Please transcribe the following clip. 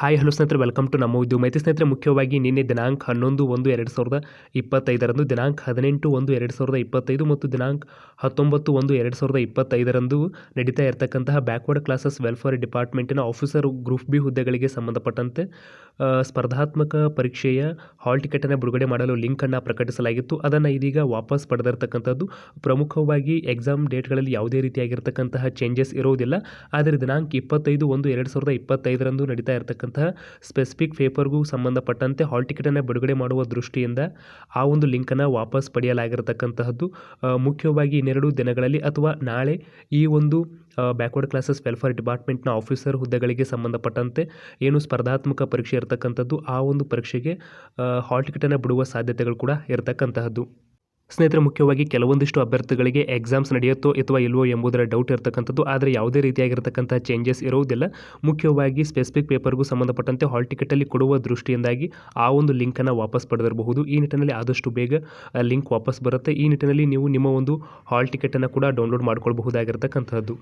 Hi hello ಸ್ನೇಹಿತರೆ, welcome to ನಮ್ಮ ಉದ್ಯೋಗ ಮಾಹಿತಿ. ಸ್ನೇಹಿತರೆ, ಮುಖ್ಯವಾಗಿ ನಿನ್ನೆ ದಿನಾಂಕ 11/1/2025 ದಿನಾಂಕ 18/1/2025 ಮತ್ತು ದಿನಾಂಕ 19/1/2025 ನಡೀತಾ ಇರತಕ್ಕಂತಹ ಬ್ಯಾಕ್ವರ್ಡ್ ಕ್ಲಾಸಸ್ ವೆಲ್ಫೇರ್ ಡಿಪಾರ್ಟ್ಮೆಂಟಿನ ಆಫೀಸರ್ ಗ್ರೂಪ್ ಬಿ ಹುದ್ದೆಗಳಿಗೆ ಸಂಬಂಧಪಟ್ಟಂತೆ ಸ್ಪರ್ಧಾತ್ಮಕ ಪರೀಕ್ಷೆಯ ಹಾಲ್ ಟಿಕೆಟನ್ನು ಬಿಡುಗಡೆ ಮಾಡಲು ಲಿಂಕನ್ನು ಪ್ರಕಟಿಸಲಾಗಿತ್ತು. ಅದನ್ನು ಇದೀಗ ವಾಪಸ್ ಪಡೆದಿರತಕ್ಕಂಥದ್ದು. ಪ್ರಮುಖವಾಗಿ ಎಕ್ಸಾಮ್ ಡೇಟ್ಗಳಲ್ಲಿ ಯಾವುದೇ ರೀತಿಯಾಗಿರ್ತಕ್ಕಂತಹ ಚೇಂಜಸ್ ಇರುವುದಿಲ್ಲ. ಆದರೆ ದಿನಾಂಕ 25/1/2025 ನಡೀತಾ ಇರತಕ್ಕಂತಹ ಸ್ಪೆಸಿಫಿಕ್ ಪೇಪರ್ಗೂ ಸಂಬಂಧಪಟ್ಟಂತೆ ಹಾಲ್ ಟಿಕೆಟನ್ನು ಬಿಡುಗಡೆ ಮಾಡುವ ದೃಷ್ಟಿಯಿಂದ ಆ ಒಂದು ಲಿಂಕನ್ನು ವಾಪಸ್ ಪಡೆಯಲಾಗಿರತಕ್ಕಂತಹದ್ದು. ಮುಖ್ಯವಾಗಿ ಇನ್ನೆರಡು ದಿನಗಳಲ್ಲಿ ಅಥವಾ ನಾಳೆ ಈ ಒಂದು ಬ್ಯಾಕ್ವರ್ಡ್ ಕ್ಲಾಸಸ್ ವೆಲ್ಫೇರ್ ಡಿಪಾರ್ಟ್ಮೆಂಟ್ನ ಆಫೀಸರ್ ಹುದ್ದೆಗಳಿಗೆ ಸಂಬಂಧಪಟ್ಟಂತೆ ಏನು ಸ್ಪರ್ಧಾತ್ಮಕ ಪರೀಕ್ಷೆ ಇರತಕ್ಕಂಥದ್ದು, ಆ ಒಂದು ಪರೀಕ್ಷೆಗೆ ಹಾಲ್ ಟಿಕೆಟನ್ನು ಬಿಡುವ ಸಾಧ್ಯತೆಗಳು ಕೂಡ ಇರತಕ್ಕಂತಹದ್ದು. ಸ್ನೇಹಿತರೆ, ಮುಖ್ಯವಾಗಿ ಕೆಲವೊಂದಿಷ್ಟು ಅಭ್ಯರ್ಥಿಗಳಿಗೆ ಎಕ್ಸಾಮ್ಸ್ ನಡೆಯುತ್ತೋ ಅಥವಾ ಇಲ್ವೋ ಎಂಬುದರ ಡೌಟ್ ಇರತಕ್ಕಂಥದ್ದು. ಆದರೆ ಯಾವುದೇ ರೀತಿಯಾಗಿರ್ತಕ್ಕಂಥ ಚೇಂಜಸ್ ಇರುವುದಿಲ್ಲ. ಮುಖ್ಯವಾಗಿ ಸ್ಪೆಸಿಫಿಕ್ ಪೇಪರ್ಗೂ ಸಂಬಂಧಪಟ್ಟಂತೆ ಹಾಲ್ ಟಿಕೆಟಲ್ಲಿ ಕೊಡುವ ದೃಷ್ಟಿಯಿಂದಾಗಿ ಆ ಒಂದು ಲಿಂಕನ್ನು ವಾಪಸ್ ಪಡೆದಿರಬಹುದು. ಈ ನಿಟ್ಟಿನಲ್ಲಿ ಆದಷ್ಟು ಬೇಗ ಲಿಂಕ್ ವಾಪಸ್ ಬರುತ್ತೆ. ಈ ನಿಟ್ಟಿನಲ್ಲಿ ನೀವು ನಿಮ್ಮ ಒಂದು ಹಾಲ್ ಟಿಕೆಟನ್ನು ಕೂಡ ಡೌನ್ಲೋಡ್ ಮಾಡ್ಕೊಳ್ಬಹುದಾಗಿರ್ತಕ್ಕಂಥದ್ದು.